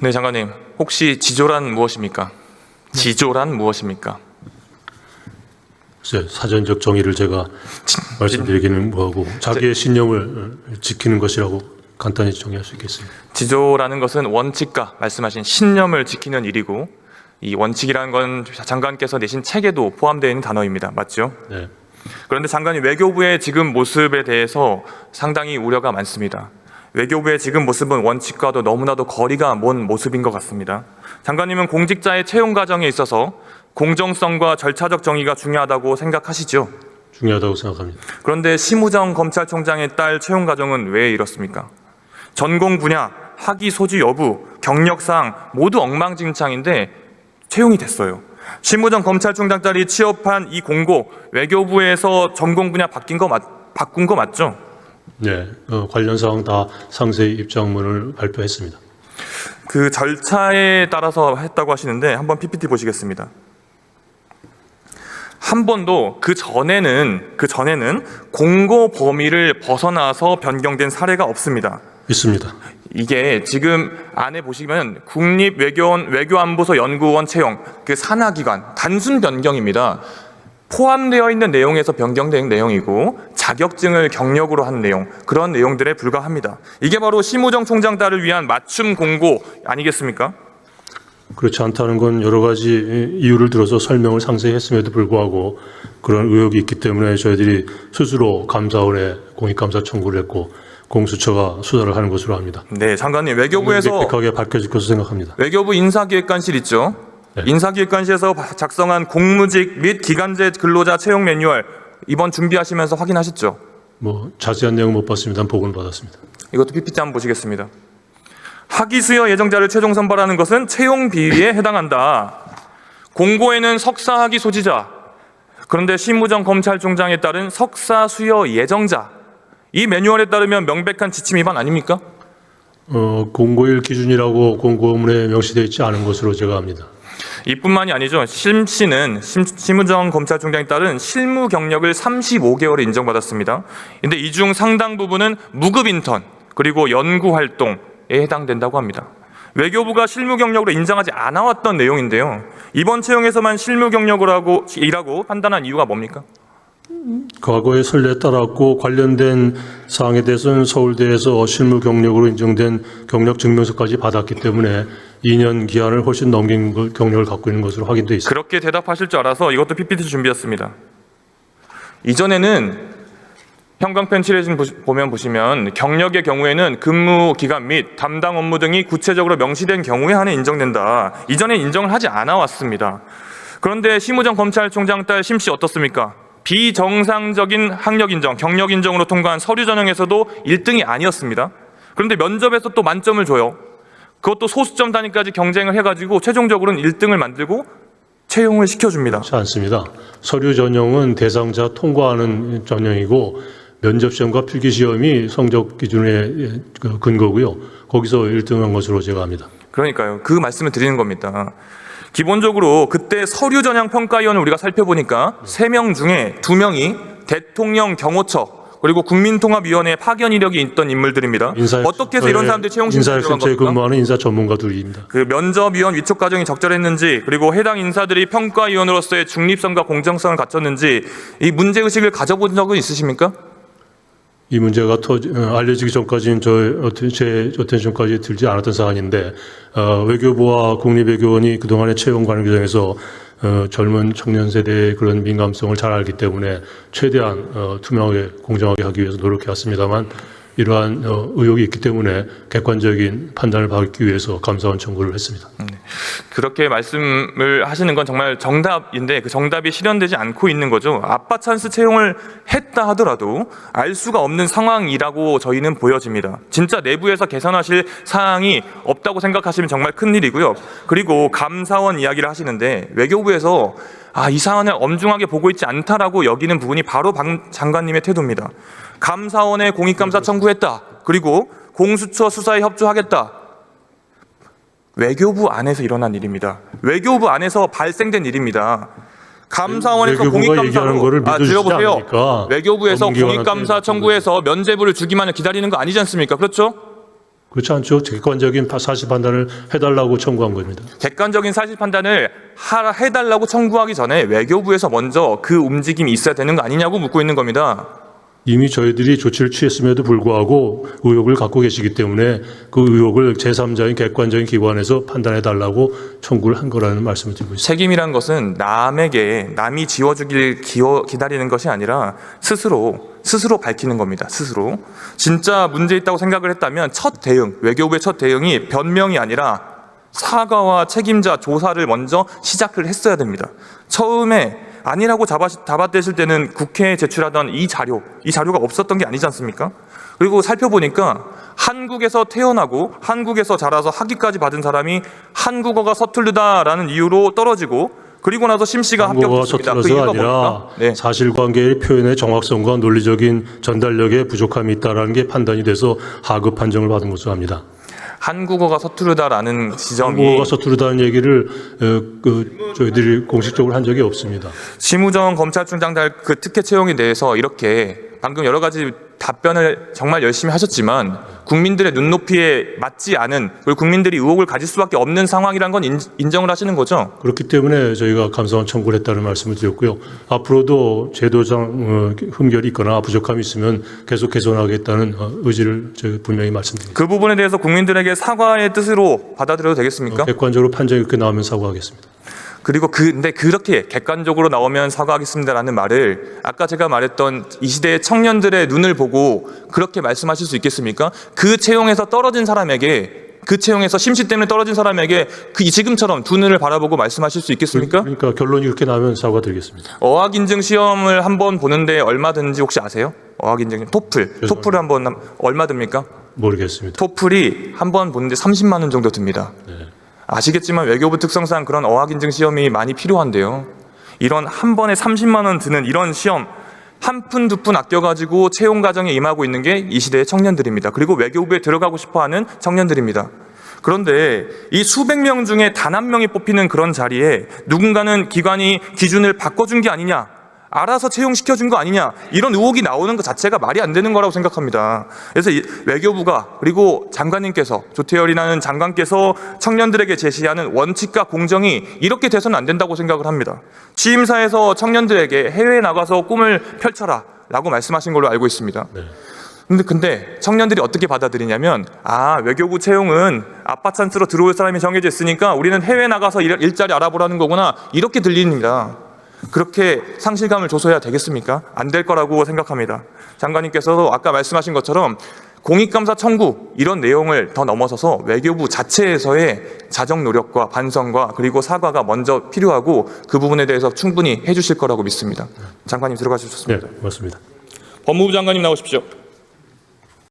네, 장관님. 혹시 지조란 무엇입니까? 지조란 무엇입니까? 글쎄, 사전적 정의를 제가 말씀드리기는 뭐하고 자기의 신념을 지키는 것이라고 간단히 정의할 수 있겠습니다. 지조라는 것은 원칙과 말씀하신 신념을 지키는 일이고, 이 원칙이라는 건 장관께서 내신 책에도 포함되어 있는 단어입니다. 맞죠? 네. 그런데 장관님, 외교부의 지금 모습에 대해서 상당히 우려가 많습니다. 외교부의 지금 모습은 원칙과도 너무나도 거리가 먼 모습인 것 같습니다. 장관님은 공직자의 채용 과정에 있어서 공정성과 절차적 정의가 중요하다고 생각하시죠? 중요하다고 생각합니다. 그런데 심우정 검찰총장의 딸 채용 과정은 왜 이렇습니까? 전공 분야, 학위 소지 여부, 경력사항 모두 엉망진창인데 채용이 됐어요. 심우정 검찰총장 딸이 취업한 이 공고, 외교부에서 전공 분야 바꾼 거 맞죠? 네, 관련 사항 다 상세히 입장문을 발표했습니다. 그 절차에 따라서 했다고 하시는데 한번 PPT 보시겠습니다. 한 번도 그 전에는 공고 범위를 벗어나서 변경된 사례가 없습니다. 있습니다. 이게 지금 안에 보시면 국립외교원 외교안보소 연구원 채용, 그 산하기관 단순 변경입니다. 포함되어 있는 내용에서 변경된 내용이고 자격증을 경력으로 한 내용, 그런 내용들에 불과합니다. 이게 바로 심우정 총장 딸을 위한 맞춤 공고 아니겠습니까? 그렇지 않다는 건 여러 가지 이유를 들어서 설명을 상세히 했음에도 불구하고 그런 의혹이 있기 때문에 저희들이 스스로 감사원에 공익감사 청구를 했고 공수처가 수사를 하는 것으로 합니다. 네, 장관님, 외교부에서 명백하게 밝혀질 것으로 생각합니다. 외교부 인사기획관실 있죠? 네. 인사기획관실에서 작성한 공무직 및 기간제 근로자 채용 매뉴얼 이번 준비하시면서 확인하셨죠? 뭐 자세한 내용 못 봤습니다. 보고는 받았습니다. 이것도 PPT 한번 보시겠습니다. 학위 수여 예정자를 최종 선발하는 것은 채용 비리에 해당한다. 공고에는 석사 학위 소지자, 그런데 심우정 검찰총장에 따른 석사 수여 예정자, 이 매뉴얼에 따르면 명백한 지침 위반 아닙니까? 공고일 기준이라고 공고문에 명시되어 있지 않은 것으로 제가 압니다. 이뿐만이 아니죠. 심우정 검찰총장에 따른 실무 경력을 35개월을 인정받았습니다. 근데 이 중 상당 부분은 무급 인턴 그리고 연구 활동에 해당된다고 합니다. 외교부가 실무 경력으로 인정하지 않아 왔던 내용인데요. 이번 채용에서만 실무 경력으로 일하고 판단한 이유가 뭡니까? 과거의 선례에 따랐고 관련된 사항에 대해서는 서울대에서 실무 경력으로 인정된 경력 증명서까지 받았기 때문에 2년 기한을 훨씬 넘긴 경력을 갖고 있는 것으로 확인돼 있습니다. 그렇게 대답하실 줄 알아서 이것도 PPT 준비했습니다. 이전에는 형광펜 칠해진 보시면 경력의 경우에는 근무 기간 및 담당 업무 등이 구체적으로 명시된 경우에 한해 인정된다. 이전에 인정을 하지 않아 왔습니다. 그런데 심우정 검찰총장 딸 심 씨 어떻습니까? 비정상적인 학력 인정, 경력 인정으로 통과한 서류 전형에서도 1등이 아니었습니다. 그런데 면접에서 또 만점을 줘요. 그것도 소수점 단위까지 경쟁을 해가지고 최종적으로는 1등을 만들고 채용을 시켜줍니다. 그렇지 않습니다. 서류 전형은 대상자 통과하는 전형이고 면접시험과 필기시험이 성적 기준의 근거고요. 거기서 1등한 것으로 제가 압니다. 그러니까요. 그 말씀을 드리는 겁니다. 기본적으로 그때 서류 전형 평가위원을 우리가 살펴보니까 3명 중에 2명이 대통령 경호처 그리고 국민통합위원회에 파견 이력이 있던 인물들입니다. 어떻게 해서 이런 사람들이 채용심사에 들어간 인사혁신처에 겁니까? 근무하는 인사 전문가들입니다. 그 면접위원 위촉 과정이 적절했는지, 그리고 해당 인사들이 평가위원으로서의 중립성과 공정성을 갖췄는지 이 문제의식을 가져본 적은 있으십니까? 이 문제가 알려지기 전까지는 제 어텐션까지 들지 않았던 사안인데 외교부와 국립외교원이 그동안의 채용 관련 과정에서 젊은 청년 세대의 그런 민감성을 잘 알기 때문에 최대한 투명하게 공정하게 하기 위해서 노력해왔습니다만 이러한 의혹이 있기 때문에 객관적인 판단을 받기 위해서 감사원 청구를 했습니다. 그렇게 말씀을 하시는 건 정말 정답인데 그 정답이 실현되지 않고 있는 거죠. 아빠 찬스 채용을 했다 하더라도 알 수가 없는 상황이라고 저희는 보여집니다. 진짜 내부에서 개선하실 사항이 없다고 생각하시면 정말 큰일이고요. 그리고 감사원 이야기를 하시는데 외교부에서 이 사안을 엄중하게 보고 있지 않다라고 여기는 부분이 바로 박 장관님의 태도입니다. 감사원에 공익감사 청구했다. 그리고 공수처 수사에 협조하겠다. 외교부 안에서 일어난 일입니다. 외교부 안에서 발생된 일입니다. 감사원에서 공익감사로 들어보세요. 외교부에서 공익감사 청구해서 면죄부를 주기만을 기다리는 거 아니지 않습니까? 그렇죠? 그렇지 않죠. 객관적인 사실 판단을 해달라고 청구한 겁니다. 객관적인 사실 판단을 해달라고 청구하기 전에 외교부에서 먼저 그 움직임이 있어야 되는 거 아니냐고 묻고 있는 겁니다. 이미 저희들이 조치를 취했음에도 불구하고 의혹을 갖고 계시기 때문에 그 의혹을 제3자인 객관적인 기관에서 판단해달라고 청구를 한 거라는 말씀을 드리고 있습니다. 책임이란 것은 남이 지워주길 기다리는 것이 아니라 스스로 밝히는 겁니다. 스스로. 진짜 문제 있다고 생각을 했다면 외교부의 첫 대응이 변명이 아니라 사과와 책임자 조사를 먼저 시작을 했어야 됩니다. 처음에 아니라고 잡아떼실 때는 국회에 제출하던 이 자료가 없었던 게 아니지 않습니까? 그리고 살펴보니까 한국에서 태어나고 한국에서 자라서 학위까지 받은 사람이 한국어가 서툴르다라는 이유로 떨어지고 그리고 나서 심 씨가 한국어가 합격했습니다. 그 서툴러서가 이유가 아니라 뭡니까? 네. 사실관계의 표현의 정확성과 논리적인 전달력에 부족함이 있다라는 게 판단이 돼서 하급 판정을 받은 것으로 합니다. 한국어가 서투르다라는 지점이 한국어가 서투르다는 얘기를 저희들이 공식적으로 한 적이 없습니다. 심우정 검찰총장 그 특혜 채용에 대해서 이렇게 방금 여러 가지 답변을 정말 열심히 하셨지만 국민들의 눈높이에 맞지 않은 그리고 국민들이 의혹을 가질 수밖에 없는 상황이란 건 인정을 하시는 거죠? 그렇기 때문에 저희가 감사원 청구를 했다는 말씀을 드렸고요. 앞으로도 제도상 흠결이 있거나 부족함이 있으면 계속 개선하겠다는 의지를 저희 분명히 말씀드립니다. 그 부분에 대해서 국민들에게 사과의 뜻으로 받아들여도 되겠습니까? 객관적으로 판정이 그렇게 나오면 사과하겠습니다. 그리고 근데 그렇게 객관적으로 나오면 사과하겠습니다라는 말을 아까 제가 말했던 이 시대의 청년들의 눈을 보고 그렇게 말씀하실 수 있겠습니까? 그 채용에서 떨어진 사람에게 그 채용에서 심시 때문에 떨어진 사람에게 지금처럼 두 눈을 바라보고 말씀하실 수 있겠습니까? 그러니까 결론이 그렇게 나오면 사과드리겠습니다. 어학인증 시험을 한번 보는데 얼마 드는지 혹시 아세요? 어학인증 토플을 한번 얼마 듭니까? 모르겠습니다. 토플이 한번 보는데 30만 원 정도 듭니다. 네. 아시겠지만 외교부 특성상 그런 어학인증 시험이 많이 필요한데요. 이런 한 번에 30만 원 드는 이런 시험 한 푼 두 푼 아껴가지고 채용 과정에 임하고 있는 게 이 시대의 청년들입니다. 그리고 외교부에 들어가고 싶어하는 청년들입니다. 그런데 이 수백 명 중에 단 한 명이 뽑히는 그런 자리에 누군가는 기관이 기준을 바꿔준 게 아니냐, 알아서 채용시켜준 거 아니냐, 이런 의혹이 나오는 것 자체가 말이 안 되는 거라고 생각합니다. 그래서 외교부가 그리고 장관님께서 조태열이라는 장관께서 청년들에게 제시하는 원칙과 공정이 이렇게 돼서는 안 된다고 생각을 합니다. 취임사에서 청년들에게 해외에 나가서 꿈을 펼쳐라 라고 말씀하신 걸로 알고 있습니다. 근데 청년들이 어떻게 받아들이냐면 외교부 채용은 아빠 찬스로 들어올 사람이 정해져 있으니까 우리는 해외 나가서 일자리 알아보라는 거구나 이렇게 들립니다. 그렇게 상실감을 줘서야 되겠습니까? 안 될 거라고 생각합니다. 장관님께서도 아까 말씀하신 것처럼 공익감사 청구 이런 내용을 더 넘어서서 외교부 자체에서의 자정 노력과 반성과 그리고 사과가 먼저 필요하고 그 부분에 대해서 충분히 해주실 거라고 믿습니다. 장관님 들어가주셨습니다. 네, 고맙습니다. 법무부 장관님 나오십시오.